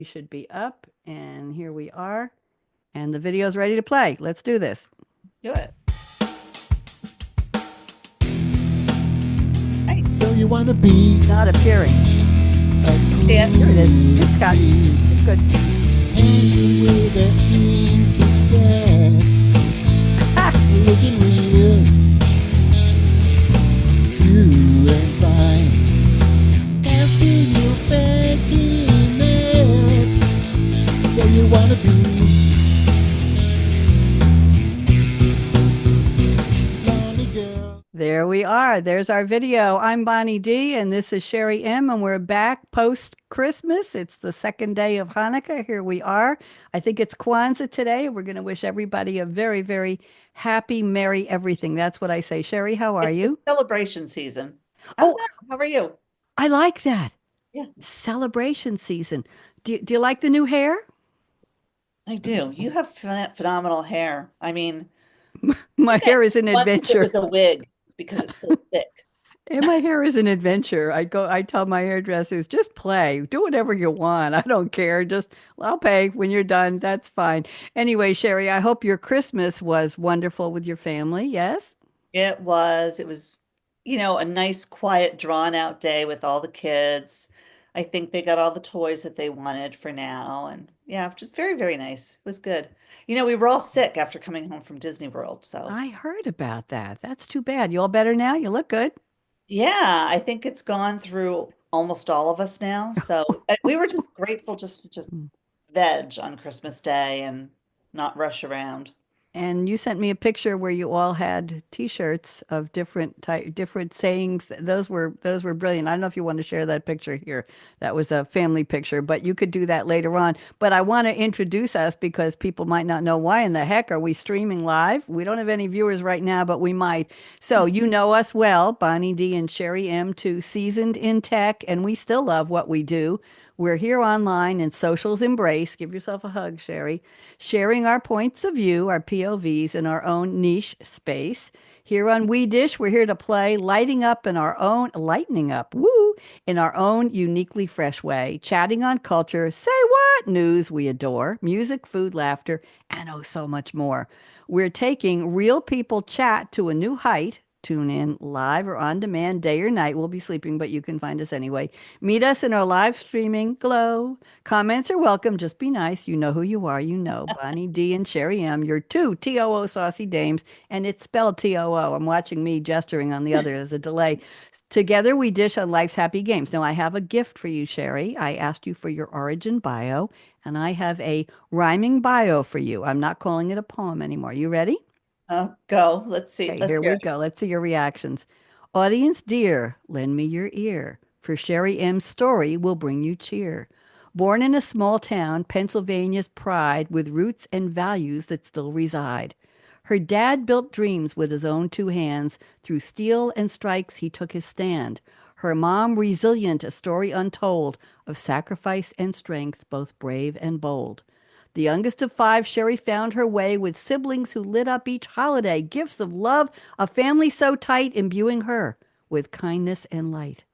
We should be up, and here we are. And the video's ready to play. Let's do this. Do it. Right. So you wanna be It's not appearing. a Dan. Here it is. It's got. coolie, It's good. hanging with the ink cassette, looking real cool and fine. Asking you faking it. So you wanna be lonely girl. There we are. There's our video. I'm Bonnie D, and this is Sherry M, and we're back post Christmas. It's the second day of Hanukkah. Here we are. I think it's Kwanzaa today. We're going to wish everybody a very, very happy, merry everything. That's what I say. Sherry, how are It's you? celebration season. I'm Oh, good. How are you? I like that. Yeah, Celebration season. Do you like the new hair? I do. You have phenomenal hair. I mean, My you hair is guys, an once if it adventure. was a wig because it's so thick. And my hair is an adventure. I tell my hairdressers, just play, do whatever you want. I don't care. Just, I'll pay when you're done. That's fine. Anyway, Sherry, I hope your Christmas was wonderful with your family. Yes? It was, a nice, quiet, drawn out day with all the kids. I think they got all the toys that they wanted for now. And yeah, just very, very nice. It was good. We were all sick after coming home from Disney World. So I heard about that. That's too bad. You all better now? You look good. yeah, I think it's gone through almost all of us now. So we were just grateful just to just veg on Christmas Day and not rush around. And you sent me a picture where you all had T-shirts of different sayings. Those were brilliant. I don't know if you want to share that picture here. That was a family picture, but you could do that later on. But I want to introduce us because people might not know why in the heck are we streaming live? We don't have any viewers right now, but we might. So you know us well, Bonnie D and Sherry M, two seasoned in tech, and we still love what we do. We're here online in socials embrace. Give yourself a hug, Sherry. Sharing our points of view, our POVs, in our own niche space. Here on We Dish, we're here to play, lightening up, woo, in our own uniquely fresh way, chatting on culture, say what, news we adore, music, food, laughter, and oh, so much more. We're taking real people chat to a new height. Tune in live or on demand, day or night. We'll be sleeping, but you can find us anyway. Meet us in our live streaming glow. Comments are welcome. Just be nice. You know who you are. You know Bonnie D and Sherry M, your two TOO saucy dames, and it's spelled TOO. I'm watching me gesturing on the other as a delay. Together we dish on life's happy games. Now I have a gift for you, Sherry. I asked you for your origin bio, and I have a rhyming bio for you. I'm not calling it a poem anymore. You ready? Oh, go. Let's see. Okay, Let's here hear we it. go. Let's see your reactions. Audience dear, lend me your ear, for Sherry M's story will bring you cheer. Born in a small town, Pennsylvania's pride, with roots and values that still reside. Her dad built dreams with his own two hands. Through steel and strikes, he took his stand. Her mom, resilient, a story untold of sacrifice and strength, both brave and bold. The youngest of five, Sherry found her way with siblings who lit up each holiday, gifts of love, a family so tight, imbuing her with kindness and light.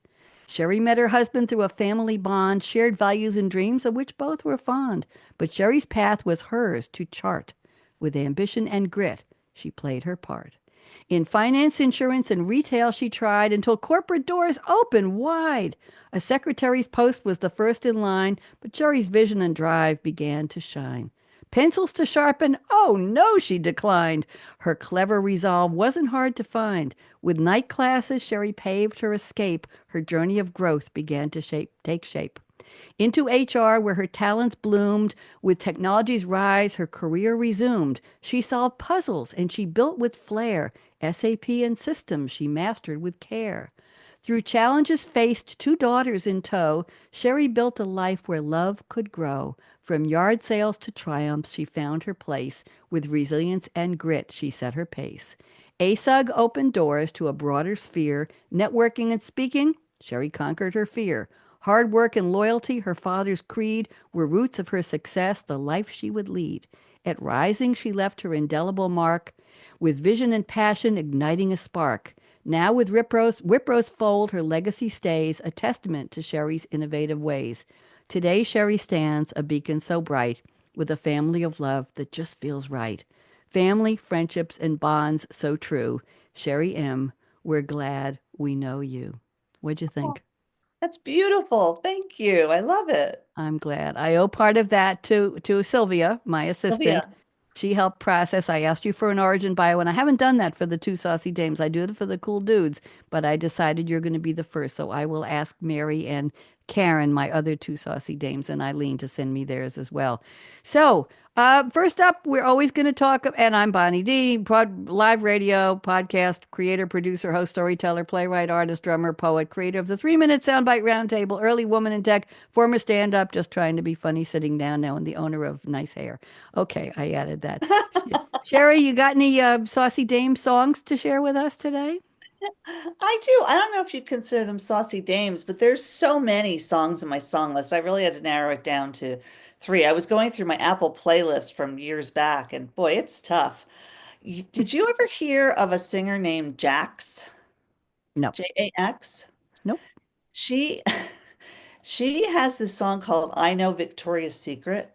Sherry met her husband through a family bond, shared values and dreams of which both were fond. But Sherry's path was hers to chart. With ambition and grit, she played her part. In finance, insurance, and retail, she tried until corporate doors opened wide. A secretary's post was the first in line, but Sherry's vision and drive began to shine. Pencils to sharpen? Oh no, she declined. Her clever resolve wasn't hard to find. With night classes, Sherry paved her escape. Her journey of growth began to take shape. Into HR, where her talents bloomed. With technology's rise, her career resumed. She solved puzzles and she built with flair. SAP and systems she mastered with care. Through challenges faced, two daughters in tow, Sherry built a life where love could grow. From yard sales to triumphs, she found her place. With resilience and grit, she set her pace. ASUG opened doors to a broader sphere. Networking and speaking, Sherry conquered her fear. Hard work and loyalty, her father's creed, were roots of her success, the life she would lead. At Rising, she left her indelible mark, with vision and passion igniting a spark. Now, with Whiprose Fold, her legacy stays, a testament to Sherry's innovative ways. Today, Sherry stands a beacon so bright with a family of love that just feels right. Family, friendships, and bonds so true. Sherry M., we're glad we know you. What'd you Oh, think? that's beautiful. Thank you. I love it. I'm glad. I owe part of that to Sylvia, my assistant. Sylvia. She helped process. I asked you for an origin bio, and I haven't done that for the two saucy dames. I do it for the cool dudes, but I decided you're going to be the first. So I will ask Mary and Karen, my other two saucy dames, and Eileen to send me theirs as well. So, first up, we're always going to talk, and I'm Bonnie D, live radio, podcast, creator, producer, host, storyteller, playwright, artist, drummer, poet, creator of the 3 Minute Soundbite Roundtable, early woman in tech, former stand up, just trying to be funny sitting down now, and the owner of Nice Hair. Okay, I added that. Sherry, you got any Saucy Dame songs to share with us today? I do. I don't know if you'd consider them saucy dames, but there's so many songs in my song list. I really had to narrow it down to three. I was going through my Apple playlist from years back, and boy, it's tough. Did you ever hear of a singer named Jax? No. Jax? Nope. She she has this song called I Know Victoria's Secret.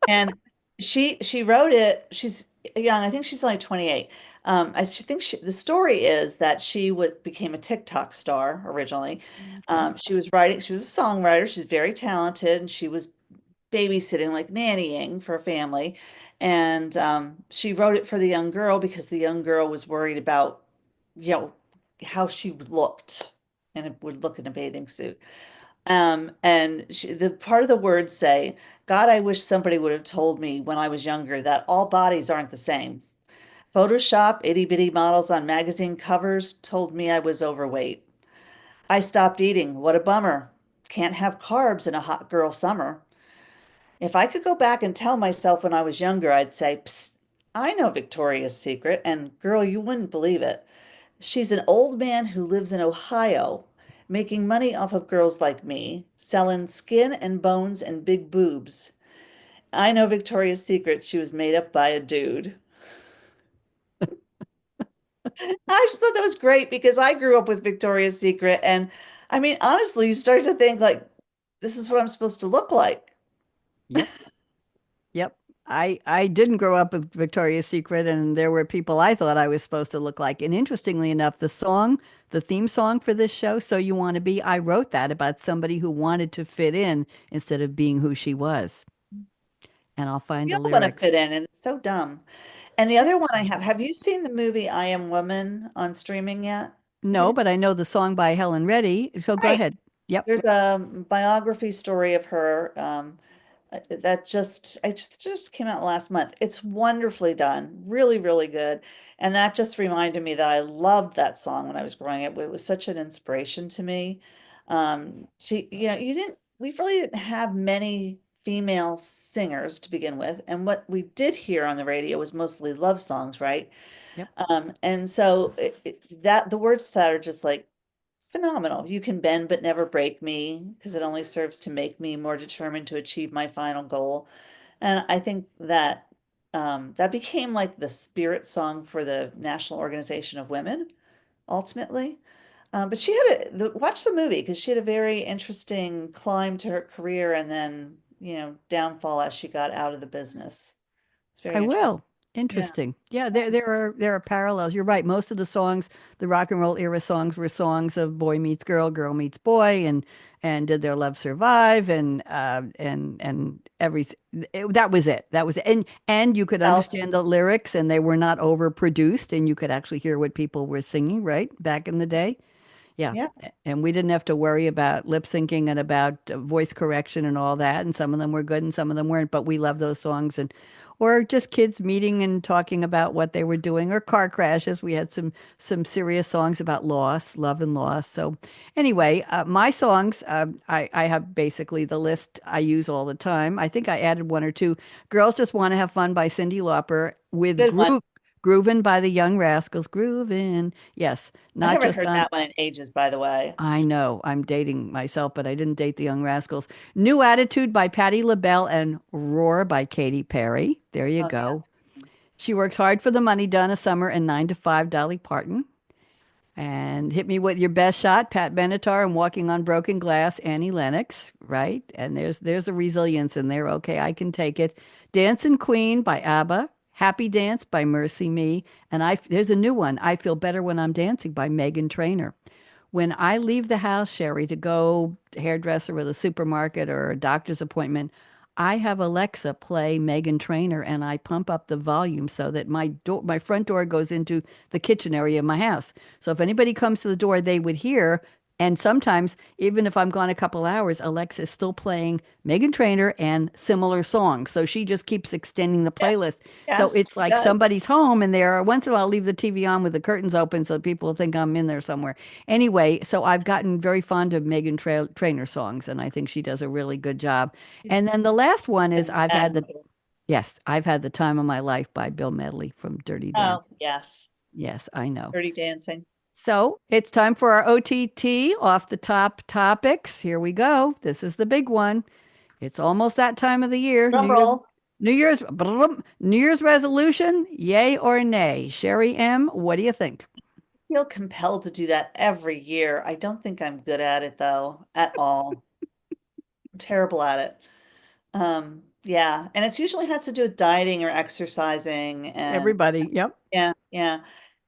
And she wrote it. She's young. I think she's only 28. Think the story is that she became a TikTok star originally. Okay. She was writing. She was a songwriter. She's very talented, and she was babysitting, like nannying for a family. And she wrote it for the young girl because the young girl was worried about, you know, how she looked and it would look in a bathing suit. The part of the words say, God, I wish somebody would have told me when I was younger that all bodies aren't the same. Photoshop itty bitty models on magazine covers told me I was overweight. I stopped eating. What a bummer. Can't have carbs in a hot girl summer. If I could go back and tell myself when I was younger, I'd say, Psst, I know Victoria's Secret, and girl, you wouldn't believe it. She's an old man who lives in Ohio, making money off of girls like me, selling skin and bones and big boobs. I know Victoria's Secret, she was made up by a dude. I just thought that was great because I grew up with Victoria's Secret. And I mean, honestly, you start to think, like, this is what I'm supposed to look like. Yep. Yep. I didn't grow up with Victoria's Secret, and there were people I thought I was supposed to look like. And interestingly enough, the theme song for this show, So You Want to Be, I wrote that about somebody who wanted to fit in instead of being who she was. And I'll find We the all want to lyrics. fit in, and it's so dumb. And the other one I have you seen the movie I Am Woman on streaming yet? I No, think but I know the song by Helen Reddy. So go right. ahead. Yep. There's a biography story of her that just came out last month. It's wonderfully done, really, really good. And that just reminded me that I loved that song when I was growing up. It was such an inspiration to me. We really didn't have many female singers to begin with, and what we did hear on the radio was mostly love songs, right? Yep. And so that the words to that are just like phenomenal. You can bend but never break me because it only serves to make me more determined to achieve my final goal. And I think that that became like the spirit song for the National Organization of Women, ultimately. But she had watch the movie because she had a very interesting climb to her career and then, downfall as she got out of the business. It's I very interesting. will. Yeah. Interesting. Yeah, there are parallels. You're right. Most of the songs, the rock and roll era songs, were songs of boy meets girl, girl meets boy, and did their love survive, and that was it. That was it. And you could Else. understand the lyrics, and they were not overproduced, and you could actually hear what people were singing, right, back in the day. Yeah. Yeah. And we didn't have to worry about lip syncing and about voice correction and all that. And some of them were good and some of them weren't, but we love those songs. And or just kids meeting and talking about what they were doing, or car crashes. We had some serious songs about loss, love and loss. So anyway, my songs, I have basically the list I use all the time. I think I added one or two. Girls Just Want to Have Fun by Cyndi Lauper, It's a with good one. Groovin' by the Young Rascals. Groovin'. Yes, I not haven't just heard on. that one in ages, by the way. I know I'm dating myself, but I didn't date the Young Rascals. New Attitude by Patti LaBelle and Roar by Katy Perry. There you Oh, go. yes. She Works Hard for the Money, Donna Summer, and 9 to 5, Dolly Parton. And Hit Me With Your Best Shot, Pat Benatar, and Walking on Broken Glass, Annie Lennox, right? And there's a resilience in there. Okay, I can take it. Dancing Queen by ABBA, Happy Dance by Mercy Me, and there's a new one, I Feel Better When I'm Dancing by Megan Trainor. When I leave the house, Sherry, to go to hairdresser or the supermarket or a doctor's appointment, I have Alexa play Megan Trainor and I pump up the volume so that my front door goes into the kitchen area of my house. So if anybody comes to the door, they would hear. And sometimes, even if I'm gone a couple hours, Alexa's still playing Megan Trainor and similar songs. So she just keeps extending the Yeah. playlist. So Yes, it's it like does. somebody's home and there. Once in a while, I'll leave the TV on with the curtains open so people think I'm in there somewhere. Anyway, so I've gotten very fond of Trainor songs, and I think she does a really good job. And It's then the last one is magical. I've had the time of my life by Bill Medley from Dirty Oh, Dancing. yes. Yes, I know. Dirty Dancing. So it's time for our OTT off the top topics. Here we go. This is the big one. It's almost that time of the year. Drum roll. New Year's resolution, yay or nay? Sherry M, what do you think? Feel compelled to do that every year. I don't think I'm good at it though, at all. I'm terrible at it. Yeah, and it's usually has to do with dieting or exercising and Everybody, yep. yeah, yeah.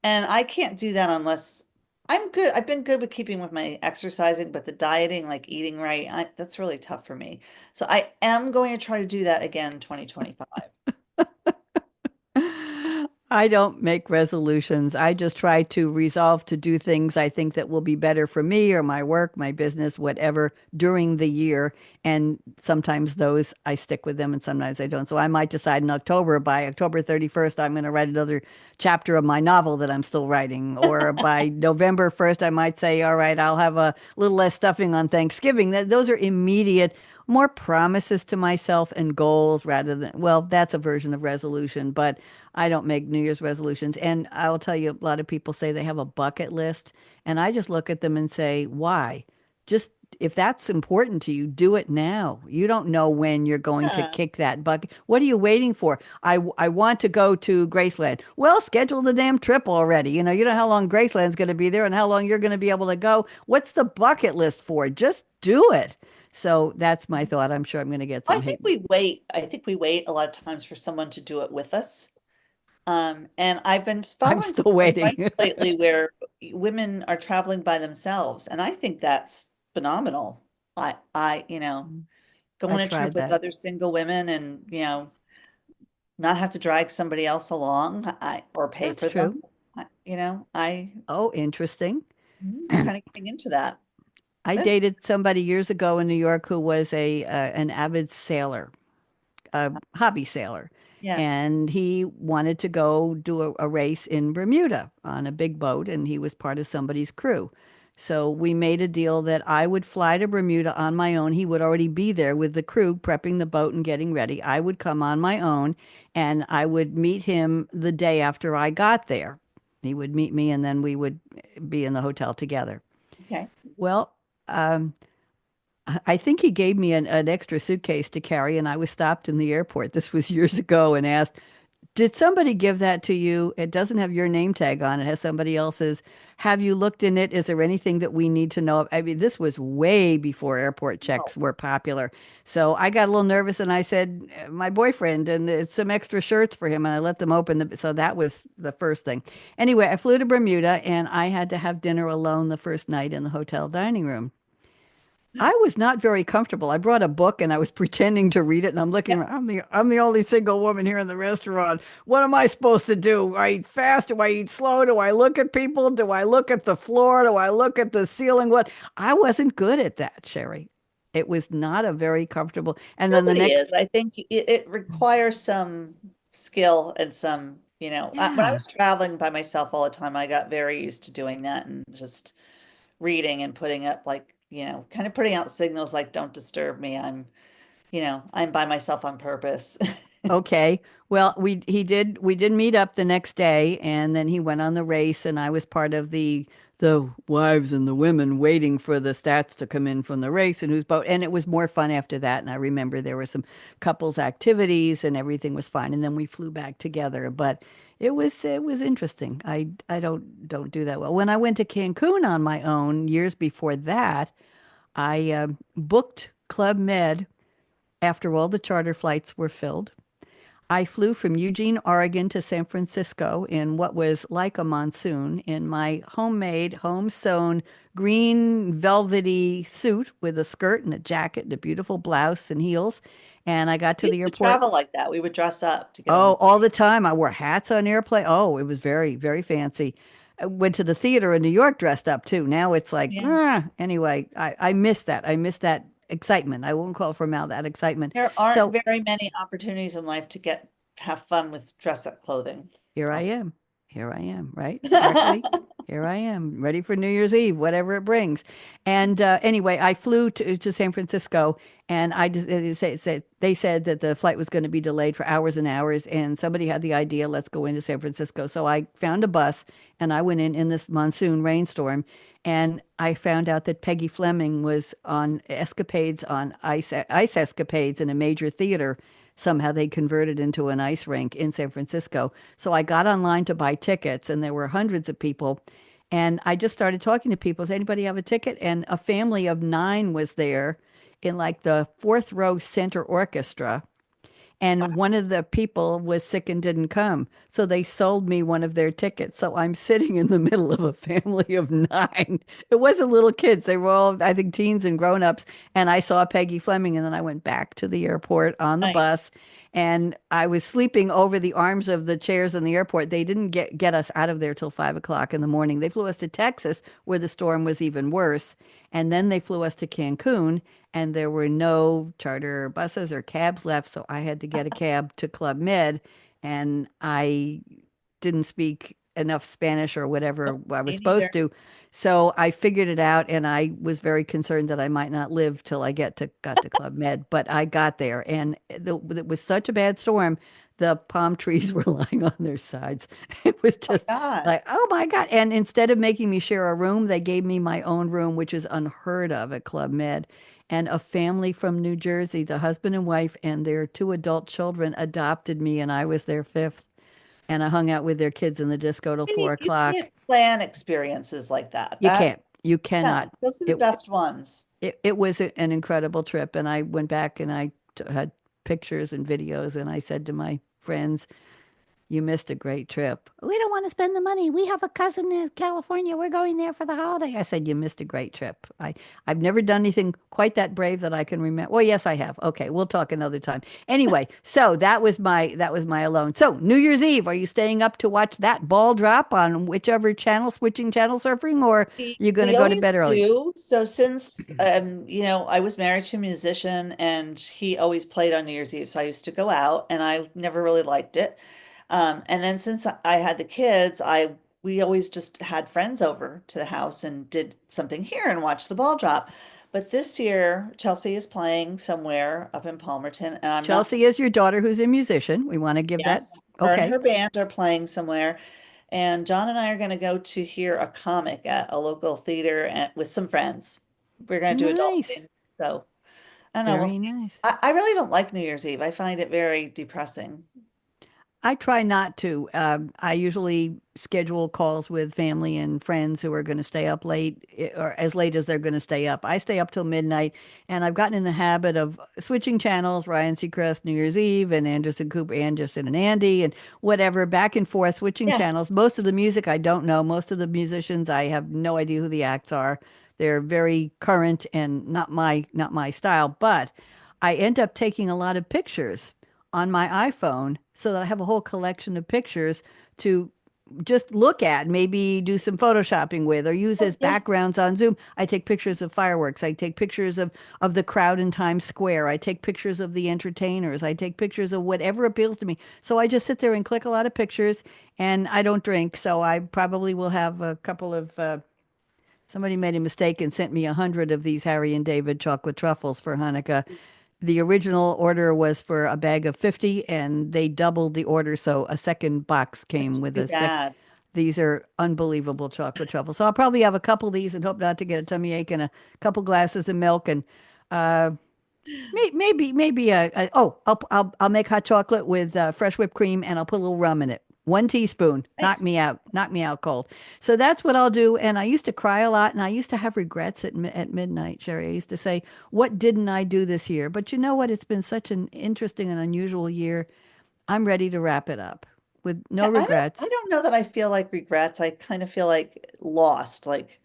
And I can't do that unless I'm good. I've been good with keeping with my exercising, but the dieting, like eating right, that's really tough for me. So I am going to try to do that again in 2025. I don't make resolutions. I just try to resolve to do things I think that will be better for me or my work, my business, whatever during the year. And sometimes those I stick with them and sometimes I don't. So I might decide in October, by October 31st, I'm going to write another chapter of my novel that I'm still writing. Or by November 1st, I might say, all right, I'll have a little less stuffing on Thanksgiving. Those are immediate, more promises to myself and goals rather than, well, that's a version of resolution, but I don't make New Year's resolutions. And I will tell you, a lot of people say they have a bucket list. And I just look at them and say, why? Just if that's important to you, do it now. You don't know when you're going to Yeah. kick that bucket. What are you waiting for? I want to go to Graceland. Well, schedule the damn trip already. You know how long Graceland's going to be there and how long you're going to be able to go. What's the bucket list for? Just do it. So that's my thought. I'm sure I'm going to get some hate. I think we wait a lot of times for someone to do it with us. And I've been I'm following some still waiting. advice lately where women are traveling by themselves, and I think that's phenomenal. Go on I've a trip tried with that. other single women and, not have to drag somebody else along, or pay That's for them. true. Oh, interesting. I'm kind of getting into that. I dated somebody years ago in New York who was an avid sailor, a hobby sailor, Yes. and he wanted to go do a race in Bermuda on a big boat, and he was part of somebody's crew. So we made a deal that I would fly to Bermuda on my own. He would already be there with the crew prepping the boat and getting ready. I would come on my own, and I would meet him the day after I got there. He would meet me, and then we would be in the hotel together. Okay. Well, um, I think he gave me an extra suitcase to carry, and I was stopped in the airport. This was years ago, and asked, "Did somebody give that to you? It doesn't have your name tag on it. It has somebody else's. Have you looked in it? Is there anything that we need to know?" I mean, this was way before airport Oh, checks were popular. So I got a little nervous, and I said, "My boyfriend, and it's some extra shirts for him." And I let them open the. So that was the first thing. Anyway, I flew to Bermuda, and I had to have dinner alone the first night in the hotel dining room. I was not very comfortable. I brought a book and I was pretending to read it, and I'm looking yeah. around. I'm the only single woman here in the restaurant. What am I supposed to do? Do I eat fast? Do I eat slow? Do I look at people? Do I look at the floor? Do I look at the ceiling? What? I wasn't good at that, Sherry. It was not a very comfortable. And then the Nobody next, is. I think it requires some skill and some, when I yeah, was traveling by myself all the time, I got very used to doing that and just reading and putting up like, kind of putting out signals like, don't disturb me. I'm by myself on purpose. Okay. Well, we did meet up the next day, and then he went on the race, and I was part of the wives and the women waiting for the stats to come in from the race and who's boat. And it was more fun after that. And I remember there were some couples activities and everything was fine. And then we flew back together. But it was interesting. I don't do that well. When I went to Cancun on my own years before that, I booked Club Med after all the charter flights were filled. I flew from Eugene, Oregon to San Francisco in what was like a monsoon in my homemade, home sewn green velvety suit with a skirt and a jacket and a beautiful blouse and heels. And I got to We the used to airport. travel like that. We would dress up to get on Oh, the all the plane. time. I wore hats on airplane. Oh, it was very, very fancy. I went to the theater in New York dressed up too. Now it's like, Yeah. anyway, I miss that. I miss that excitement. I won't call it from out that excitement. There aren't So very many opportunities in life to get have fun with dress up clothing. here I Oh. am. Here I am, right? Exactly. Here I am, ready for New Year's Eve, whatever it brings. And anyway, I flew to San Francisco, and I just they said that the flight was going to be delayed for hours and hours, and somebody had the idea, let's go into San Francisco. So I found a bus, and I went in this monsoon rainstorm, and I found out that Peggy Fleming was on escapades on ice escapades in a major theater. Somehow they converted into an ice rink in San Francisco. So I got online to buy tickets, and there were hundreds of people. And I just started talking to people. Does anybody have a ticket? And a family of nine was there in like the fourth row center orchestra. And one of the people was sick and didn't come. So they sold me one of their tickets. So I'm sitting in the middle of a family of nine. It wasn't little kids. They were all, I think, teens and grown-ups. And I saw Peggy Fleming. And then I went back to the airport on the Nice. bus. And I was sleeping over the arms of the chairs in the airport. They didn't get us out of there till 5 o'clock in the morning. They flew us to Texas, where the storm was even worse. And then they flew us to Cancun, and there were no charter buses or cabs left. So I had to get a cab to Club Med, and I didn't speak enough Spanish or whatever Nope, I was me neither. supposed to. So I figured it out, and I was very concerned that I might not live till I got to Club Med, but I got there, and it was such a bad storm. The palm trees were lying on their sides. It was Oh my just God. like, oh my God. And instead of making me share a room, they gave me my own room, which is unheard of at Club Med. And a family from New Jersey, the husband and wife and their two adult children adopted me, and I was their fifth. And I hung out with their kids in the disco till And four you can't o'clock. plan experiences like that. You can't. You Yeah, cannot. those are the It best ones. it was an incredible trip, and I went back and had pictures and videos, and I said to my friends, "You missed a great trip." We don't want to spend the money. We have a cousin in California. We're going there for the holiday. I said, "You missed a great trip." I've never done anything quite that brave that I can remember. Well, yes, I have. Okay, we'll talk another time. Anyway, so that was my alone. So New Year's Eve, are you staying up to watch that ball drop on whichever channel, switching channel surfing, or you going to We go to always bed early? do. So since I was married to a musician and he always played on New Year's Eve, so I used to go out and I never really liked it. And then since I had the kids, I we always just had friends over to the house and did something here and watched the ball drop. But this year, Chelsea is playing somewhere up in Palmerton, and I'm not, Chelsea is your daughter who's a musician. We want to give that. yes, her and Okay. her band are playing somewhere. And John and I are going to go to hear a comic at a local theater and, with some friends. We're going to do adult Nice. things. So I don't know. We'll Very see. nice. I really don't like New Year's Eve. I find it very depressing. I try not to. I usually schedule calls with family and friends who are going to stay up late or as late as they're going to stay up. I stay up till midnight, and I've gotten in the habit of switching channels, Ryan Seacrest, New Year's Eve, and Anderson Cooper, Anderson and Andy, and whatever, back and forth, switching Yeah. channels. Most of the music I don't know. Most of the musicians, I have no idea who the acts are. They're very current and not my style, but I end up taking a lot of pictures on my iPhone so that I have a whole collection of pictures to just look at, maybe do some photoshopping with, or use Oh, as yeah. backgrounds on Zoom. I take pictures of fireworks. I take pictures of the crowd in Times Square. I take pictures of the entertainers. I take pictures of whatever appeals to me. So I just sit there and click a lot of pictures, and I don't drink, so I probably will have a couple of somebody made a mistake and sent me 100 of these Harry and David chocolate truffles for Hanukkah. The original order was for a bag of 50 and they doubled the order. So a second box came That's with too a sec. bad. These are unbelievable chocolate truffles. So I'll probably have a couple of these and hope not to get a tummy ache and a couple glasses of milk and uh, maybe I'll make hot chocolate with fresh whipped cream and I'll put a little rum in it. 1 teaspoon, Nice. knock me out cold. So that's what I'll do. And I used to cry a lot, and I used to have regrets at midnight, Sherry. I used to say, "What didn't I do this year?" But you know what? It's been such an interesting and unusual year. I'm ready to wrap it up with no Yeah, I regrets. don't know that I feel like regrets. I kind of feel like lost. Like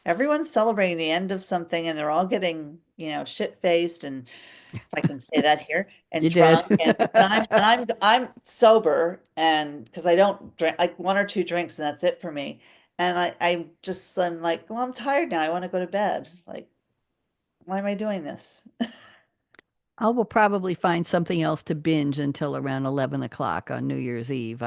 everyone's celebrating the end of something and they're all getting, shit-faced and if I can say that here, and You did. drunk and I'm sober and because I don't drink like one or two drinks and that's it for me. And I'm like, well, I'm tired now. I want to go to bed. Like, why am I doing this? I will probably find something else to binge until around 11 o'clock on New Year's Eve.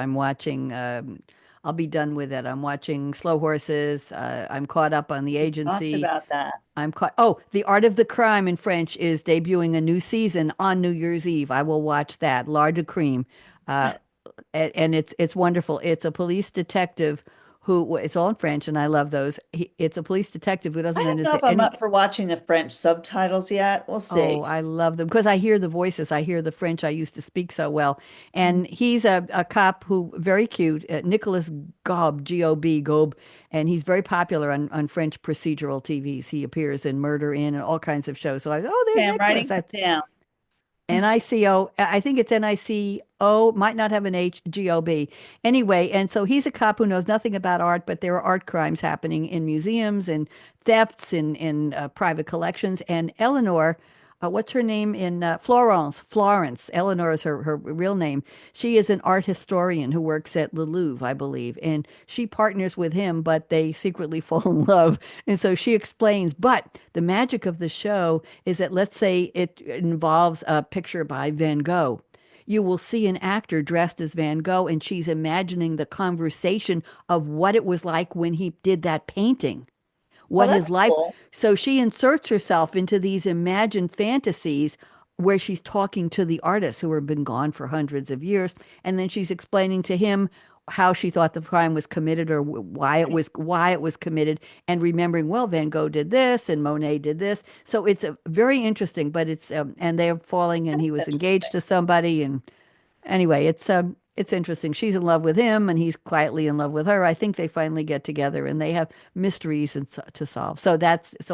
I'll be done with it. I'm watching Slow Horses. I'm caught up on the Talked agency. about that. I'm caught. Oh, The Art of the Crime in French is debuting a new season on New Year's Eve. I will watch that. L'Art de Crime. Uh, and it's wonderful. It's a police detective who well, it's all in French, and I love those. It's a police detective who I doesn't don't know understand if I'm any. up for watching the French subtitles yet. We'll Oh, see. I love them because I hear the voices. I hear the French I used to speak so well. Mm. And he's a cop who very cute, Nicholas Gob, Gob, Gob, and he's very popular on French procedural TVs. He appears in Murder In and all kinds of shows. So oh, there's Okay, I'm Nicholas. writing it down. NICO. I think it's NICO, might not have an H, GOB. Anyway, and so he's a cop who knows nothing about art, but there are art crimes happening in museums and thefts in private collections. And Eleanor, what's her name in Florence. Eleanor is her real name. She is an art historian who works at the Louvre, I believe. And she partners with him, but they secretly fall in love. And so she explains, but the magic of the show is that let's say it involves a picture by Van Gogh. You will see an actor dressed as Van Gogh, and she's imagining the conversation of what it was like when he did that painting, Oh, what that's his life. cool. So she inserts herself into these imagined fantasies where she's talking to the artists who have been gone for hundreds of years, and then she's explaining to him how she thought the crime was committed or why it was committed, and remembering, well, Van Gogh did this and Monet did this. So it's very interesting, but and they're falling, and he was engaged Interesting. to somebody, and anyway, it's interesting. She's in love with him, and he's quietly in love with her. I think they finally get together, and they have mysteries to solve. So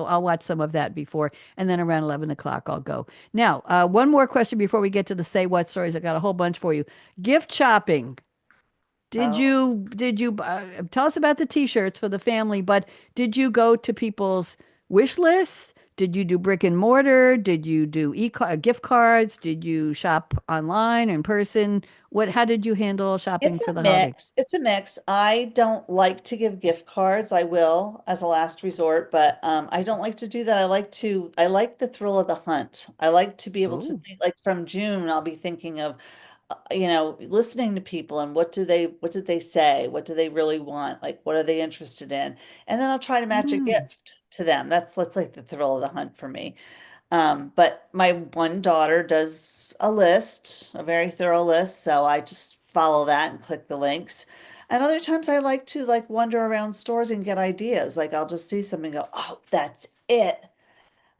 I'll watch some of that before, and then around 11 o'clock I'll go. Now, one more question before we get to the say what stories. I got a whole bunch for you. Gift shopping. Oh. Did you tell us about the t-shirts for the family, but did you go to people's wish lists? Did you do brick and mortar? Did you do gift cards? Did you shop online, in person? How did you handle shopping It's for a the holiday? mix. It's a mix. I don't like to give gift cards. I will as a last resort, but I don't like to do that. I like the thrill of the hunt. I like to be able to Oh, think like from June, I'll be thinking of, listening to people and what did they say? What do they really want? Like, what are they interested in? And then I'll try to match a mm, gift to them. That's like the thrill of the hunt for me. But my one daughter does a list, a very thorough list, so I just follow that and click the links. And other times I like to like wander around stores and get ideas. Like I'll just see something and go, "Oh, that's it."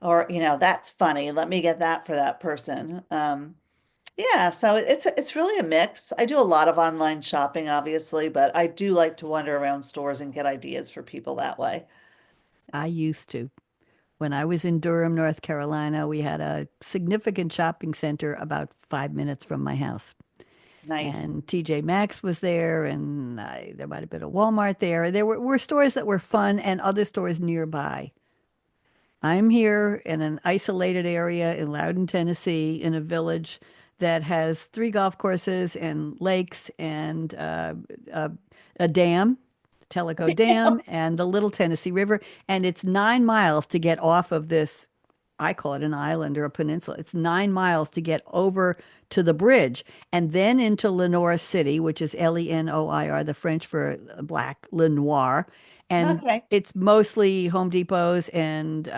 Or, "That's funny. Let me get that for that person." Yeah, so it's really a mix. I do a lot of online shopping, obviously, but I do like to wander around stores and get ideas for people that way. I used to. When I was in Durham, North Carolina, we had a significant shopping center about 5 minutes from my house. Nice. And TJ Maxx was there, and there might have been a Walmart there. There were stores that were fun and other stores nearby. I'm here in an isolated area in Loudon, Tennessee, in a village that has 3 golf courses and lakes and a dam, Tellico Dam, and the Little Tennessee River. And it's 9 miles to get off of this. I call it an island or a peninsula. It's 9 miles to get over to the bridge and then into Lenoir City, which is Lenoir, the French for black, Lenoir. And Okay. it's mostly Home Depots and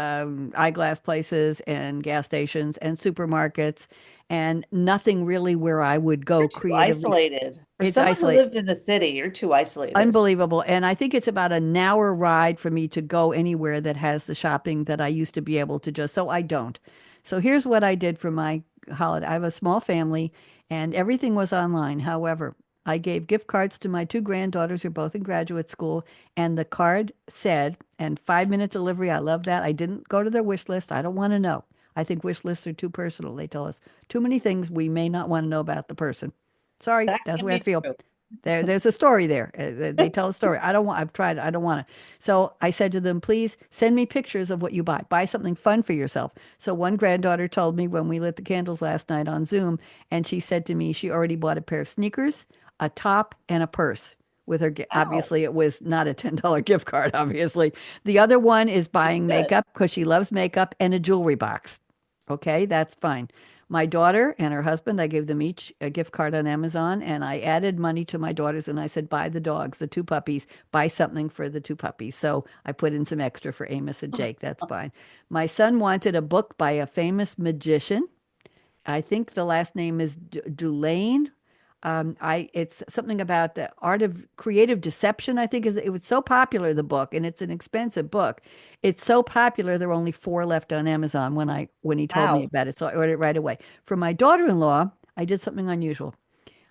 eyeglass places and gas stations and supermarkets, and nothing really where I would go You're too creatively. isolated. For It's someone who isolated. lived in the city, you're too isolated. Unbelievable. And I think it's about an hour ride for me to go anywhere that has the shopping that I used to be able to just, so I don't. So here's what I did for my holiday. I have a small family and everything was online. However, I gave gift cards to my two granddaughters who are both in graduate school, and the card said, and 5-minute delivery, I love that. I didn't go to their wish list. I don't want to know. I think wish lists are too personal. They tell us too many things we may not want to know about the person. Sorry, That that's can the way I be feel. true. There's a story there. They tell a story. I don't want. I've tried. I don't want to. So I said to them, please send me pictures of what you buy. Buy something fun for yourself. So one granddaughter told me when we lit the candles last night on Zoom, and she said to me she already bought a pair of sneakers, a top, and a purse. With her, Wow. obviously, it was not a $10 gift card. Obviously, the other one is That's buying good. makeup because she loves makeup and a jewelry box. Okay, that's fine. My daughter and her husband, I gave them each a gift card on Amazon, and I added money to my daughters and I said, buy the dogs, the two puppies, buy something for the two puppies. So I put in some extra for Amos and Jake. That's fine. My son wanted a book by a famous magician. I think the last name is Dulane. It's something about the art of creative deception. I think is it was so popular the book, and it's an expensive book. It's so popular there are only four left on Amazon when he told me Wow. about it, so I ordered it right away. For my daughter-in-law, I did something unusual.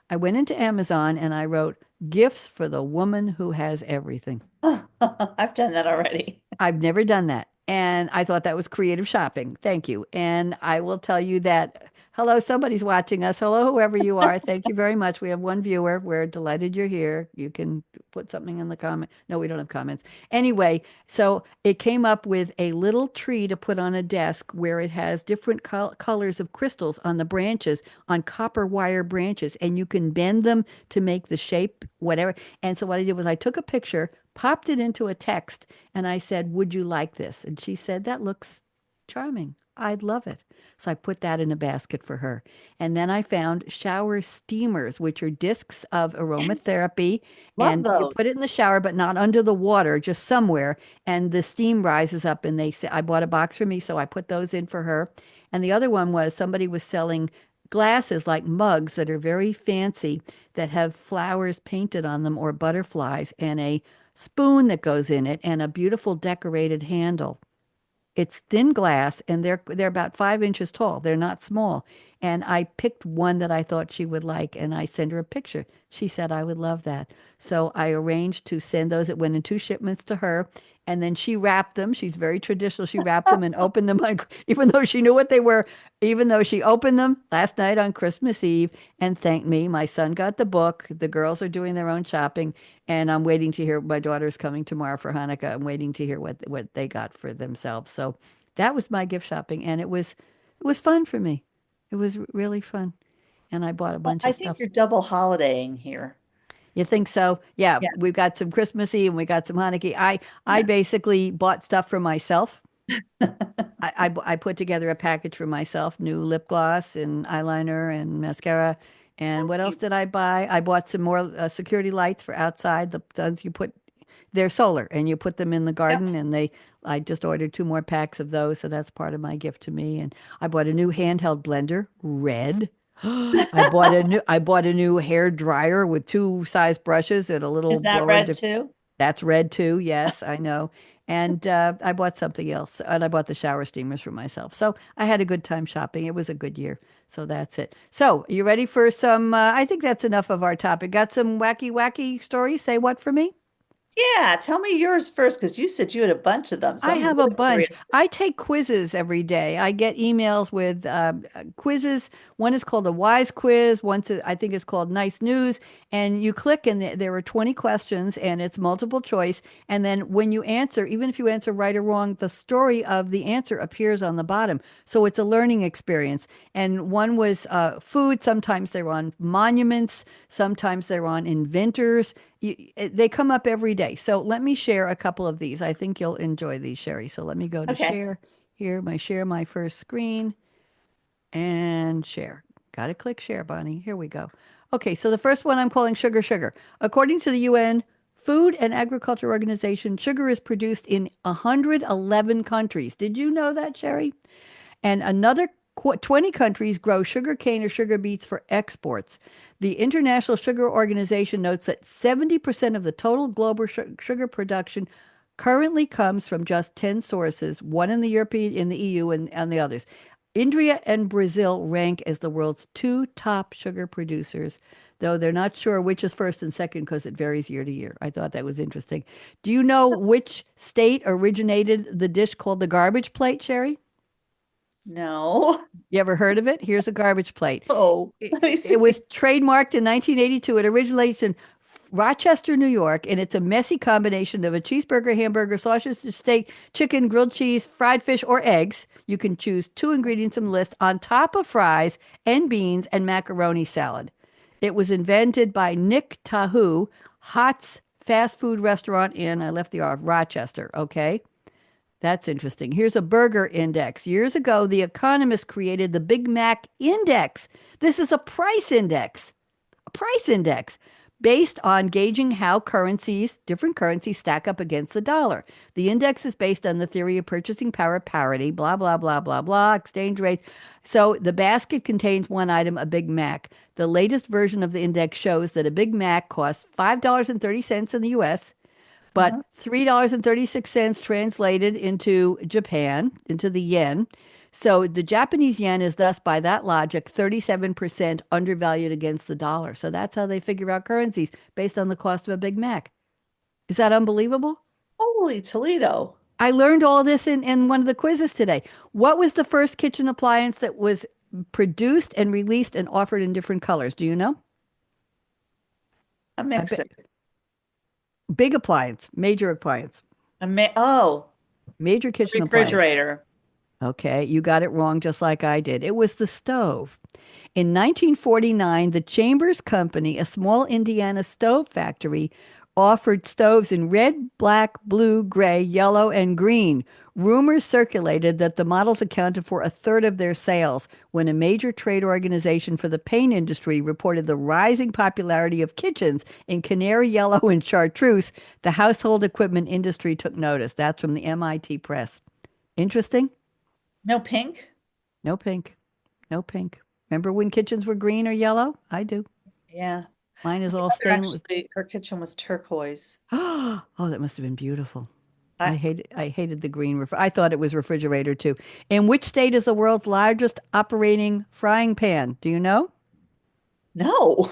I went into Amazon and I wrote gifts for the woman who has everything. I've done that already. I've never done that. And I thought that was creative shopping. Thank you. And I will tell you that, hello, somebody's watching us. Hello, whoever you are. Thank you very much. We have one viewer. We're delighted you're here. You can put something in the comment. No, we don't have comments. Anyway, so it came up with a little tree to put on a desk where it has different colors of crystals on the branches, on copper wire branches, and you can bend them to make the shape, whatever. And so what I did was I took a picture, popped it into a text, and I said, would you like this? And she said, that looks charming. I'd love it. So I put that in a basket for her. And then I found shower steamers, which are discs of Yes. aromatherapy. Love And you put it in those. the shower, but not under the water, just somewhere. And the steam rises up. And they say, I bought a box for me. So I put those in for her. And the other one was somebody was selling glasses like mugs that are very fancy that have flowers painted on them or butterflies and a spoon that goes in it and a beautiful decorated handle. It's thin glass and they're about 5 inches tall. They're not small. And I picked one that I thought she would like and I sent her a picture. She said I would love that. So I arranged to send those. It went in two shipments to her. And then she wrapped them. She's very traditional. She wrapped them and opened them on, even though she knew what they were, even though she opened them last night on Christmas Eve and thanked me. My son got the book. The girls are doing their own shopping. And I'm waiting to hear. My daughter's coming tomorrow for Hanukkah. I'm waiting to hear what they got for themselves. So that was my gift shopping, and it was fun for me. It was really fun, and I bought a Well, bunch I of think stuff. you're double holidaying here. You think so? Yeah, Yeah. we've got some Christmassy and we got some Hanukkah. I Yeah. basically bought stuff for myself. I put together a package for myself, new lip gloss and eyeliner and mascara. And what else Nice. did I buy? I bought some more security lights for outside. The ones you put, they're solar, and you put them in the Yep. garden. And I just ordered two more packs of those, so that's part of my gift to me. And I bought a new handheld blender, red. I bought a new hair dryer with two size brushes and a little Is that blower. red too? That's red too. Yes, I know. And I bought something else, and I bought the shower steamers for myself. So I had a good time shopping. It was a good year. So that's it. So you ready for some? I think that's enough of our topic. Got some wacky, wacky stories? Say what for me? Yeah, tell me yours first because you said you had a bunch of them. So I I'm have a really bunch. curious. I take quizzes every day. I get emails with quizzes. One is called a wise quiz. I think it's called nice news. And you click and there are 20 questions and it's multiple choice. And then when you answer, even if you answer right or wrong, the story of the answer appears on the bottom. So it's a learning experience. And one was food. Sometimes they're on monuments. Sometimes they're on inventors. They come up every day. So let me share a couple of these. I think you'll enjoy these, Sherry. So let me go to Okay. share here, share my first screen and share. Got to click share, Bonnie. Here we go. Okay, so the first one I'm calling sugar sugar. According to the UN, Food and Agriculture Organization, sugar is produced in 111 countries. Did you know that, Sherry? And another 20 countries grow sugar cane or sugar beets for exports. The International Sugar Organization notes that 70% of the total global sugar production currently comes from just 10 sources, one in the European, in the EU, and the others. India and Brazil rank as the world's two top sugar producers, though they're not sure which is first and second because it varies year to year. I thought that was interesting. Do you know which state originated the dish called the garbage plate, Sherry? No. You ever heard of it? Here's a garbage plate. Oh, It, let me it see. was trademarked in 1982. It originates in Rochester, New York, and it's a messy combination of a cheeseburger, hamburger, sausage, steak, chicken, grilled cheese, fried fish, or eggs. You can choose two ingredients from the list on top of fries and beans and macaroni salad. It was invented by Nick Tahu, Hot's fast food restaurant in, I left the R, Rochester, okay? That's interesting. Here's a burger index. Years ago, The Economist created the Big Mac Index. This is a price index based on gauging how different currencies stack up against the dollar. The index is based on the theory of purchasing power parity, blah, blah, blah, blah, blah, exchange rates. So the basket contains one item, a Big Mac. The latest version of the index shows that a Big Mac costs $5.30 in the US, but Mhm. $3.36 translated into Japan, into the yen. So the Japanese yen is thus, by that logic, 37% undervalued against the dollar. So that's how they figure out currencies based on the cost of a Big Mac. Is that unbelievable? Holy Toledo. I learned all this in one of the quizzes today. What was the first kitchen appliance that was produced and released and offered in different colors? Do you know? A I mixer. bet big appliance, major appliance, Oh, major a kitchen appliance. refrigerator. Okay, you got it wrong just like I did. It was the stove. In 1949, the Chambers Company, a small Indiana stove factory, offered stoves in red, black, blue, gray, yellow, and green. Rumors circulated that the models accounted for a third of their sales when a major trade organization for the paint industry reported the rising popularity of kitchens in canary yellow and chartreuse. The household equipment industry took notice. That's from the MIT Press. Interesting? No pink? No pink. No pink. Remember when kitchens were green or yellow? I do. Yeah. Mine is My all mother stainless. actually, her kitchen was turquoise. Oh, that must have been beautiful. I I hated the green I thought it was refrigerator too. In which state is the world's largest operating frying pan? Do you know? no.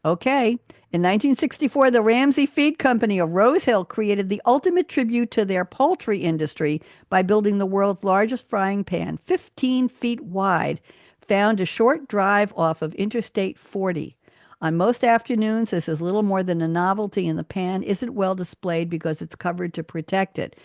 Okay. In 1964, the Ramsey Feed Company of Rose Hill created the ultimate tribute to their poultry industry by building the world's largest frying pan, 15 feet wide, found a short drive off of Interstate 40. On most afternoons, this is little more than a novelty, and the pan isn't well displayed because it's covered to protect it.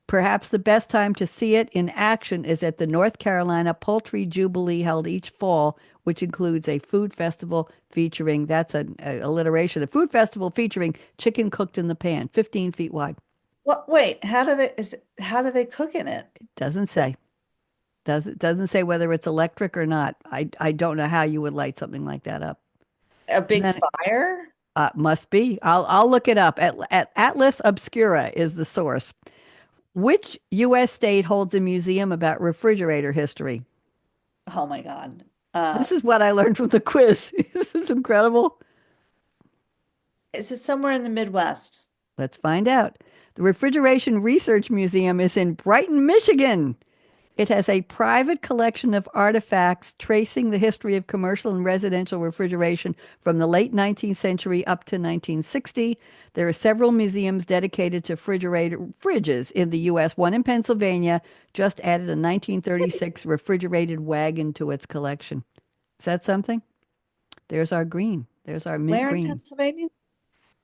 Perhaps the best time to see it in action is at the North Carolina Poultry Jubilee held each fall, which includes a food festival featuring, that's an alliteration, a food festival featuring chicken cooked in the pan, 15 feet wide. What, wait, how do they cook in it? Doesn't say. Doesn't say whether it's electric or not. I don't know how you would light something like that up. A And big then fire? must be. I'll look it up. At Atlas Obscura is the source. Which U.S. state holds a museum about refrigerator history? Oh my God. This is what I learned from the quiz. This is incredible. Is it somewhere in the Midwest? Let's find out. The Refrigeration Research Museum is in Brighton, Michigan. It has a private collection of artifacts tracing the history of commercial and residential refrigeration from the late 19th century up to 1960. There are several museums dedicated to fridges in the U.S. One in Pennsylvania just added a 1936 refrigerated wagon to its collection. Is that something? There's our green. There's our mint Where in green. Pennsylvania?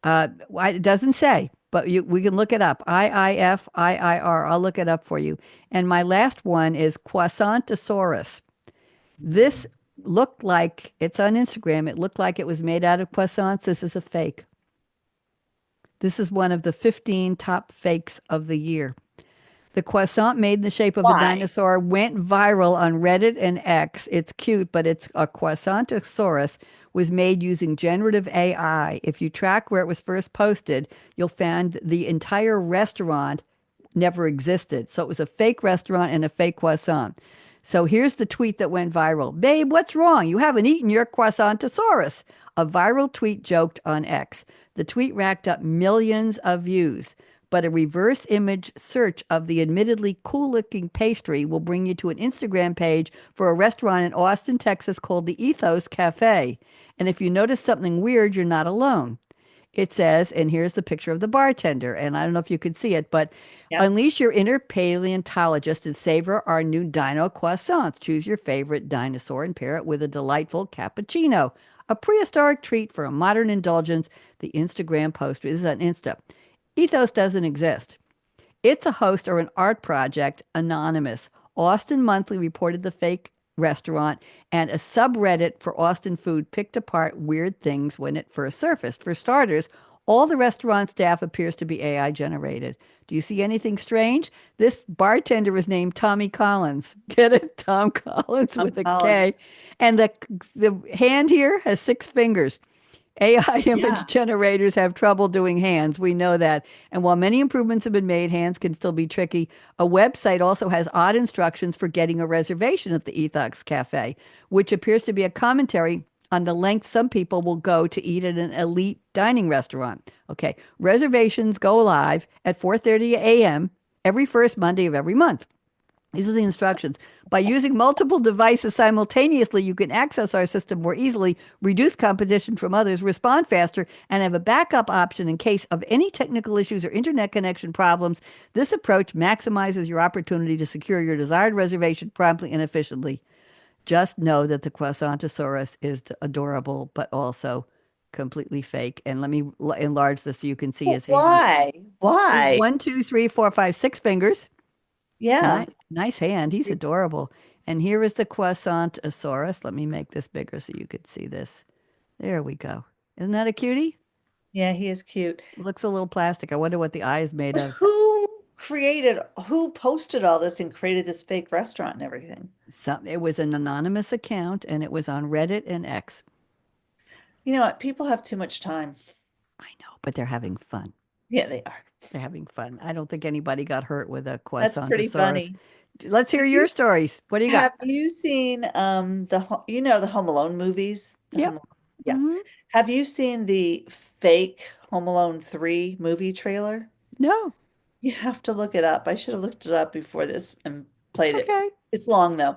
It doesn't say, but we can look it up. IIFIIR. I'll look it up for you. And my last one is Croissantosaurus. This looked like, it's on Instagram. It looked like it was made out of croissants. This is a fake. This is one of the 15 top fakes of the year. The croissant made in the shape of a Why? dinosaur went viral on Reddit and X. It's cute, but it's a Croissantosaurus, was made using generative AI. If you track where it was first posted, you'll find the entire restaurant never existed. So it was a fake restaurant and a fake croissant. So here's the tweet that went viral. Babe, what's wrong? You haven't eaten your croissantosaurus. A viral tweet joked on X. The tweet racked up millions of views, but a reverse image search of the admittedly cool looking pastry will bring you to an Instagram page for a restaurant in Austin, Texas called the Ethos Cafe. And if you notice something weird, you're not alone. It says, and here's the picture of the bartender. And I don't know if you could see it, but Yes. unleash your inner paleontologist and savor our new dino croissants. Choose your favorite dinosaur and pair it with a delightful cappuccino. A prehistoric treat for a modern indulgence. The Instagram post. This is on Insta. Ethos doesn't exist. It's a host or an art project, anonymous. Austin Monthly reported the fake restaurant, and a subreddit for Austin food picked apart weird things when it first surfaced. For starters, all the restaurant staff appears to be AI generated. Do you see anything strange? This bartender is named Tommy Collins. Get it? Tom Collins Tom with a K. Collins. And the hand here has 6 fingers. AI image Yeah. generators have trouble doing hands. We know that. And while many improvements have been made, hands can still be tricky. A website also has odd instructions for getting a reservation at the Ethos Cafe, which appears to be a commentary on the length some people will go to eat at an elite dining restaurant. Okay, reservations go live at 4:30 a.m. every first Monday of every month. These are the instructions. By using multiple devices simultaneously, you can access our system more easily, reduce competition from others, respond faster, and have a backup option in case of any technical issues or internet connection problems. This approach maximizes your opportunity to secure your desired reservation promptly and efficiently. Just know that the Croissantosaurus is adorable, but also completely fake. And let me enlarge this so you can see his hand. Why? There's Why? one, two, three, four, five, 6 fingers. Yeah. Nice hand. He's adorable. And here is the Croissantosaurus. Let me make this bigger so you could see this. There we go. Isn't that a cutie? Yeah, he is cute. Looks a little plastic. I wonder what the eye is made But of. who posted all this and created this fake restaurant and everything? It was an anonymous account and it was on Reddit and X. You know what? People have too much time. I know, but they're having fun. Yeah, they are. They're having fun. I don't think anybody got hurt with a That's pretty Croissantosaurus. funny. Let's hear Have your you stories. What do you got? have you seen the Home Alone movies? Yep. Yeah. Hmm. Have you seen the fake Home Alone 3 movie trailer? No. You have to look it up. I should have looked it up before this and played it. Okay. It's long though.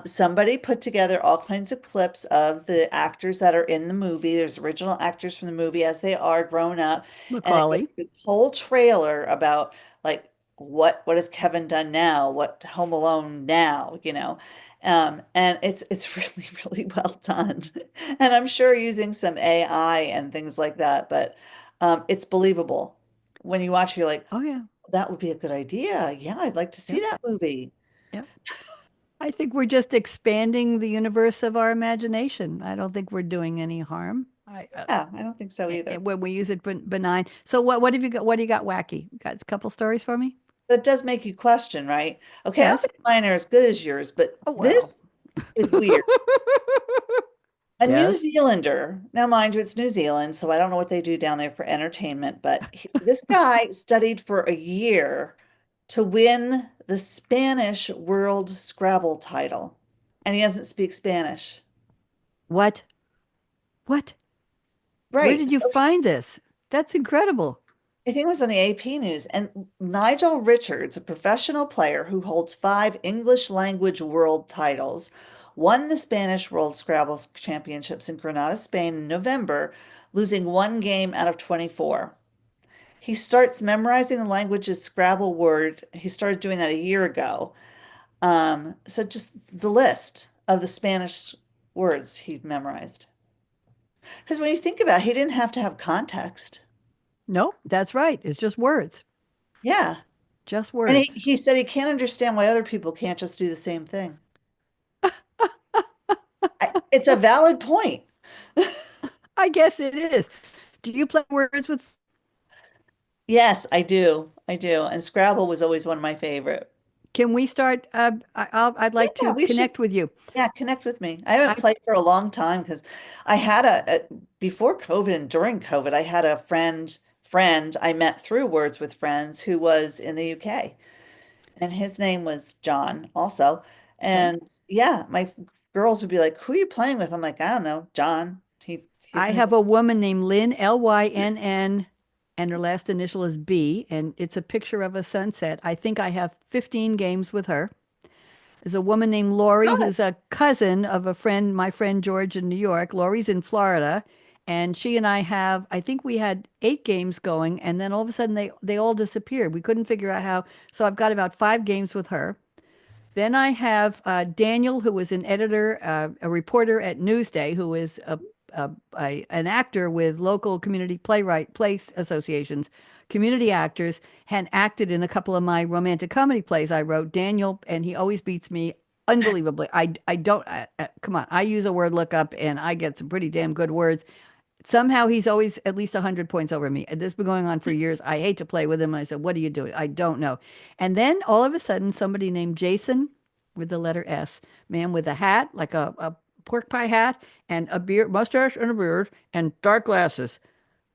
Somebody put together all kinds of clips of the actors that are in the movie. There's original actors from the movie as they are grown up, and it goes Macaulay. through this whole trailer about like what has Kevin done now? What Home Alone now? And it's really really well done, and I'm sure using some AI and things like that, but it's believable. When you watch, you're like, Oh, yeah. that would be a good idea. Yeah, I'd like to see Yep. that movie. Yep. I think we're just expanding the universe of our imagination. I don't think we're doing any harm. Yeah, I don't think so either. When we use it benign. So what have you got? What do you got wacky? Got a couple stories for me? But it does make you question, right? Okay, I don't Yes. think mine are as good as yours, but Oh well. this is weird. A New Yes. Zealander, now mind you, it's New Zealand, so I don't know what they do down there for entertainment, but this guy studied for a year to win the Spanish World Scrabble title, and he doesn't speak Spanish. What? What? Where Right. did you find this? That's incredible. I think it was on the AP News. And Nigel Richards, a professional player who holds 5 English language world titles, won the Spanish World Scrabble Championships in Granada, Spain in November, losing 1 game out of 24. He starts memorizing the language's Scrabble word. He started doing that a year ago. So just the list of the Spanish words he memorized. Because when you think about it, he didn't have to have context. Nope, that's right. It's just words. Yeah. Just And words. he said he can't understand why other people can't just do the same thing. It's a valid point. I guess it is. Do you play words with? Yes, I do. I do. And Scrabble was always one of my favorite. Can we start? I'd like Yeah, to we should. connect with you. Yeah, connect with me. I haven't I played for a long time because I had before COVID and during COVID, I had a friend I met through Words with Friends who was in the UK, and his name was John also. okay. And yeah, girls would be like, "Who are you playing with?" I'm like, "I don't know, John." His I name. have a woman named Lynn, Lynn, and her last initial is B, and it's a picture of a sunset. I think I have 15 games with her. There's a woman named Lori God. who's a cousin of a friend, my friend George in New York. Lori's in Florida, and she and I have, I think we had 8 games going, and then all of a sudden they all disappeared. We couldn't figure out how. So I've got about 5 games with her. Then I have Daniel, who was an editor, a reporter at Newsday, who is an actor with local community place associations, community actors, and acted in a couple of my romantic comedy plays I wrote. Daniel, and he always beats me unbelievably. I don't come on. I use a word lookup, and I get some pretty damn good words. Somehow he's always at least 100 points over me. And this has been going on for years. I hate to play with him. I said, "What are you doing?" I don't know. And then all of a sudden, somebody named Jason with the letter S, man with a hat, like a pork pie hat, and a beard, mustache, and a beard, and dark glasses,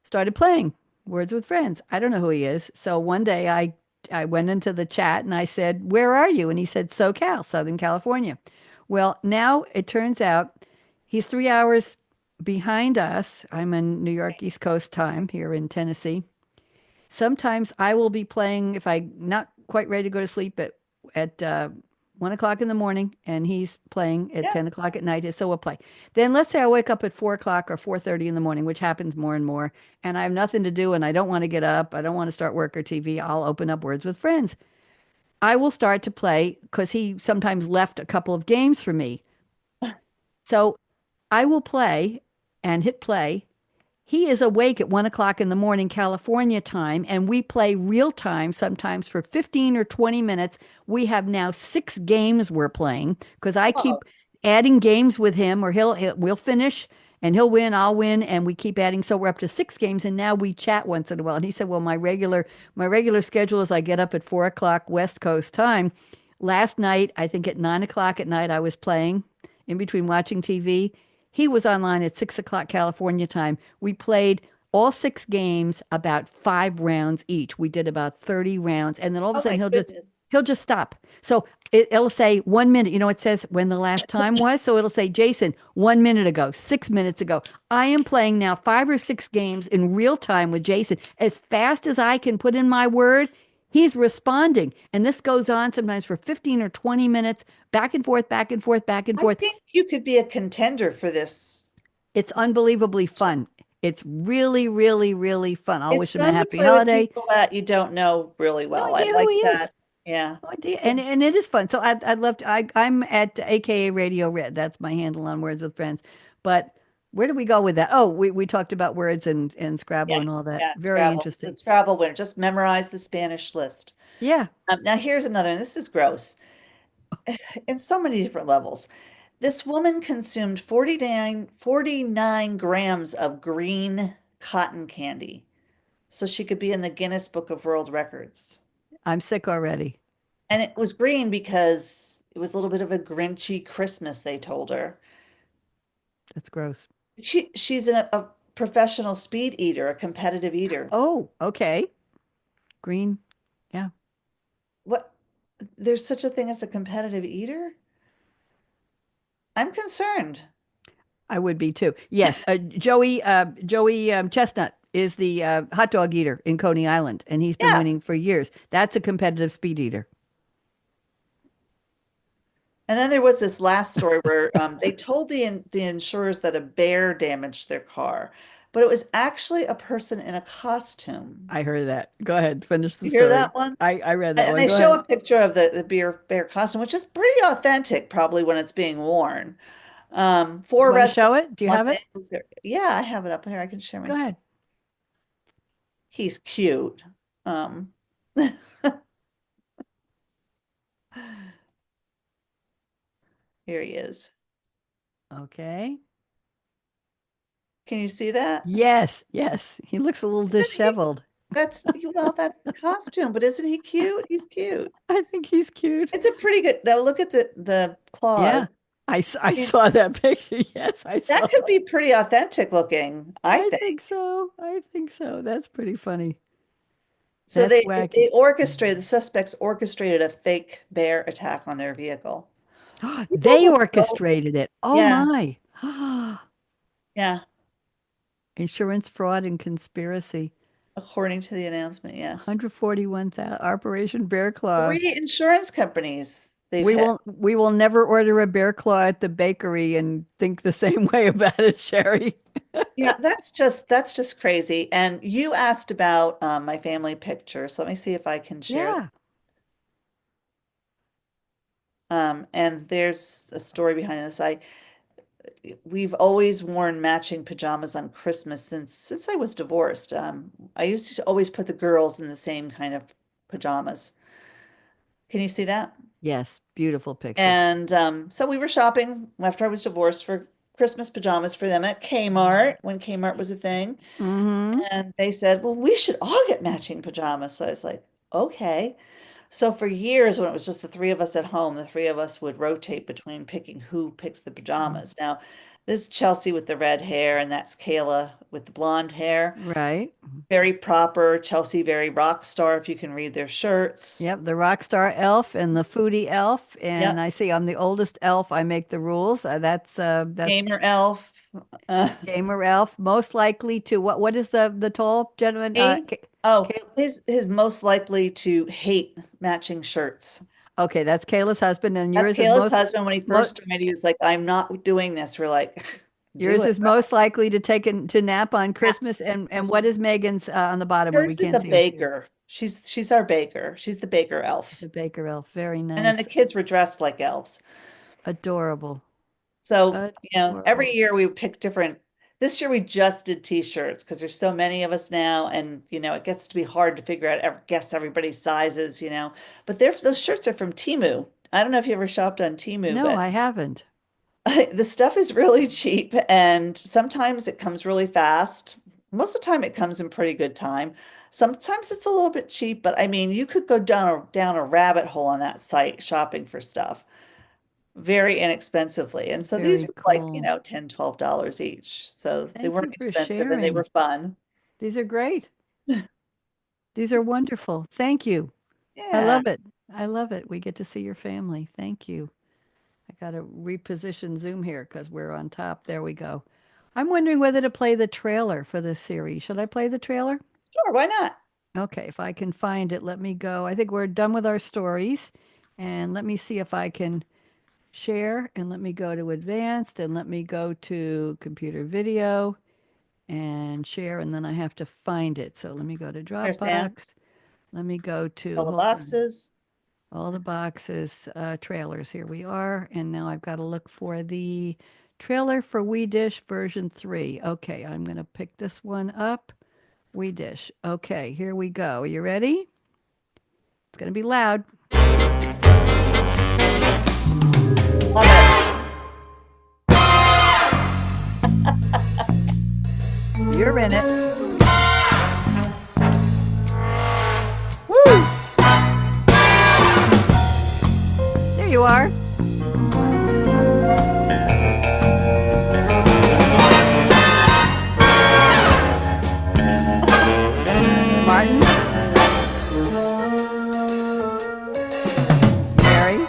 started playing Words with Friends. I don't know who he is. So one day I went into the chat and I said, "Where are you?" And he said, "SoCal, Southern California." Well, now it turns out he's 3 hours behind us. I'm in New York East Coast time here in Tennessee. Sometimes I will be playing if I'm not quite ready to go to sleep at 1 o'clock in the morning, and he's playing at Yeah. 10 o'clock at night. So we'll play. Then let's say I wake up at 4 o'clock or 4:30 in the morning, which happens more and more, and I have nothing to do, and I don't want to get up. I don't want to start work or TV. I'll open up Words with Friends. I will start to play because he sometimes left a couple of games for me. So I will play and hit play. He is awake at 1 o'clock in the morning, California time, and we play real time sometimes for 15 or 20 minutes. We have now 6 games we're playing because I Oh, keep adding games with him, or we'll finish and he'll win, I'll win, and we keep adding. So we're up to 6 games, and now we chat once in a while. And he said, "Well, my regular schedule is I get up at 4 o'clock West Coast time. Last night, I think at 9 o'clock at night, I was playing in between watching TV. He was online at 6 o'clock California time. We played all 6 games, about 5 rounds each. We did about 30 rounds, and then all of a oh sudden my goodness. he'll just stop. So it'll say 1 minute. You know, it says when the last time was. So it'll say, "Jason, 1 minute ago, 6 minutes ago." I am playing now 5 or 6 games in real time with Jason. As fast as I can put in my word, he's responding. And this goes on sometimes for 15 or 20 minutes, back and forth, back and forth, back and I forth. think you could be a contender for this. It's unbelievably fun. It's really, really, really fun. I'll It's wish him a fun to happy play with holiday. people that you don't know really No well. I idea who like he that. is. Yeah. No idea. And it is fun. So I'd love to. I'm at akaRadioRed. That's my handle on Words with Friends. But where do we go with that? Oh, we talked about words and Scrabble Yeah. and all that. Yeah. Very Scrabble. The interesting. Scrabble winner. Just memorize the Spanish list. Yeah, Now here's another, and this is gross in so many different levels. This woman consumed 49 grams of green cotton candy so she could be in the Guinness Book of World Records. I'm sick already. And it was green because it was a little bit of a Grinchy Christmas, they told her. That's gross. She's a professional speed eater, a competitive eater. Oh, okay. Green. Yeah, What? There's such a thing as a competitive eater? I'm concerned. I would be too. Yes, Joey Chestnut is the hot dog eater in Coney Island, and he's been Yeah. winning for years. That's a competitive speed eater. And then there was this last story where they told the insurers that a bear damaged their car, but it was actually a person in a costume. I heard that. Go ahead, finish the You hear story. that one? I read that And one. they Go show ahead. a picture of the bear costume, which is pretty authentic, probably when it's being worn. You Four want to residents show it? Do of you have Los it? Angeles. Yeah, I have it up here. I can share my Go screen. ahead. He's cute. Um, here he is. Okay. Can you see that? Yes, yes. He looks a little Isn't he? disheveled. That's the costume, but isn't he cute? He's cute. I think he's cute. It's a pretty good. Now look at the claws. Yeah. I I mean, saw that picture. Yes, I that saw. could be pretty authentic looking, I I think think. so. I think so. That's pretty funny. So That's they wacky. orchestrated the suspects orchestrated a fake bear attack on their vehicle. People They will go, orchestrated it. Oh yeah, my. yeah, Insurance fraud and conspiracy. according to the announcement, yes. 141,000 Operation Bear Claw. 3 insurance companies they've We hit. will never order a bear claw at the bakery and think the same way about it, Sherry. Yeah, that's just crazy. And you asked about my family picture, so let me see if I can share that. Yeah. And there's a story behind this. We've always worn matching pajamas on Christmas since I was divorced. I used to always put the girls in the same kind of pajamas. Can you see that? Yes. Beautiful picture. And so we were shopping after I was divorced for Christmas pajamas for them at Kmart when Kmart was a thing. Mm-hmm. And they said, well, we should all get matching pajamas. So I was like, okay. So for years, when it was just the three of us at home, the three of us would rotate between picking who picked the pajamas. Now, this is Chelsea with the red hair, and that's Kayla with the blonde hair. Right. Very proper. Chelsea, very rock star, if you can read their shirts. Yep, the rock star elf and the foodie elf. And Yep. I see I'm the oldest elf. I make the rules. That's Gamer elf. Uh, gamer elf. Most likely to what is the tall gentleman? me. Oh, Kay- his most likely to hate matching shirts. okay, that's Kayla's husband, and That's Kayla's husband. When he first joined, he was like, I'm not doing this. We're like, do yours it. is most likely to to nap on Yeah. Christmas. And what Christmas. is Megan's on the bottom where we Hers is can't a see her? baker. She's our baker. She's the baker elf. The Baker elf. Very And then the nice. kids were dressed like elves. Adorable. So, every Adorable. year we pick different. This year we just did t-shirts because there's so many of us now, and it gets to be hard to figure out, guess everybody's sizes. But those shirts are from Temu. I don't know if you ever shopped on Temu, No, but I haven't. the stuff is really cheap, and sometimes it comes really fast. Most of the time it comes in pretty good time. Sometimes it's a little bit cheap, but I mean, you could go down a rabbit hole on that site shopping for stuff very inexpensively. And so these Very were like, cool. $10, $12 each. So they Thank weren't you for expensive and they were sharing. fun. These are great. These are wonderful. Thank you. I Yeah. love it. I love it. We get to see your family. Thank you. I got to reposition Zoom here because we're on top. There we go. I'm wondering whether to play the trailer for this series. Should I play the trailer? Sure, why not? Okay, if I can find it, let me go. I think we're done with our stories. And let me see if I can share. And let me go to advanced and let me go to computer video and share. And then I have to find it. So let me go to There's Sam. Dropbox. Let me go to, All the hold on. boxes. All the boxes, trailers. Here we are. And now I've got to look for the trailer for We Dish version 3. Okay, I'm going to pick this one up. We Dish. Okay, here we go. Are you ready? It's going to be loud. Love it. You're in it. Woo! There you are. Martin. Mary.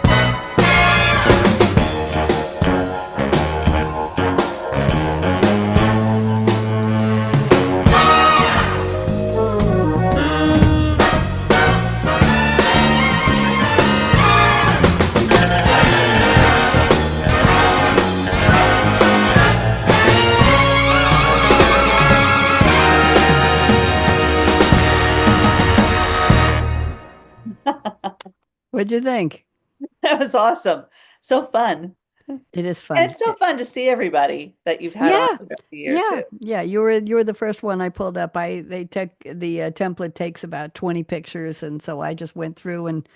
What'd you think? That was awesome. So fun. It is And fun. it's so fun to see everybody that you've had on Yeah, throughout the year yeah, too. yeah. You were the first one I pulled up. They took the template takes about 20 pictures, and so I just went through and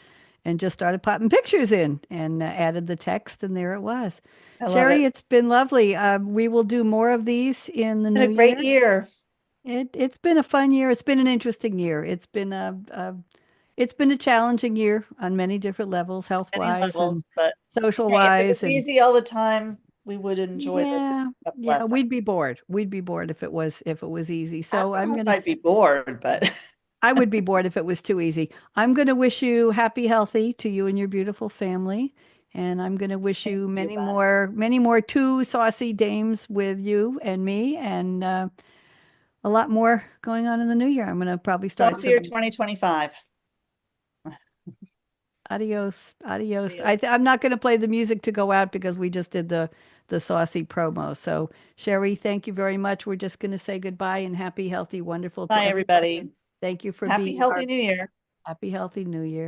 just started popping pictures in and added the text, and there it was. I love Sherry, it. it's been lovely. We will do more of these in the Been new a great year. year. It's been a fun year. It's been an interesting year. It's been a challenging year on many different levels, health Many wise levels, and but social hey, if it was wise, and easy all the time, we would enjoy the yeah, stuff yeah, less. we'd be bored. We'd be bored if it was easy. I So don't know if I'd be bored, but I would be bored if it was too easy. I'm going to wish you happy, healthy to you and your beautiful family. And I'm going to wish thank you you, many more two saucy dames with you and me, and a lot more going on in the new year. I'm going to probably start Saucy or some 2025. adios, adios. Adios. I'm not going to play the music to go out because we just did the saucy promo. So Sherry, thank you very much. We're just going to say goodbye and happy, healthy, wonderful to Bye, everyone. everybody. And thank you for Happy, being healthy our New Year. happy, healthy new year.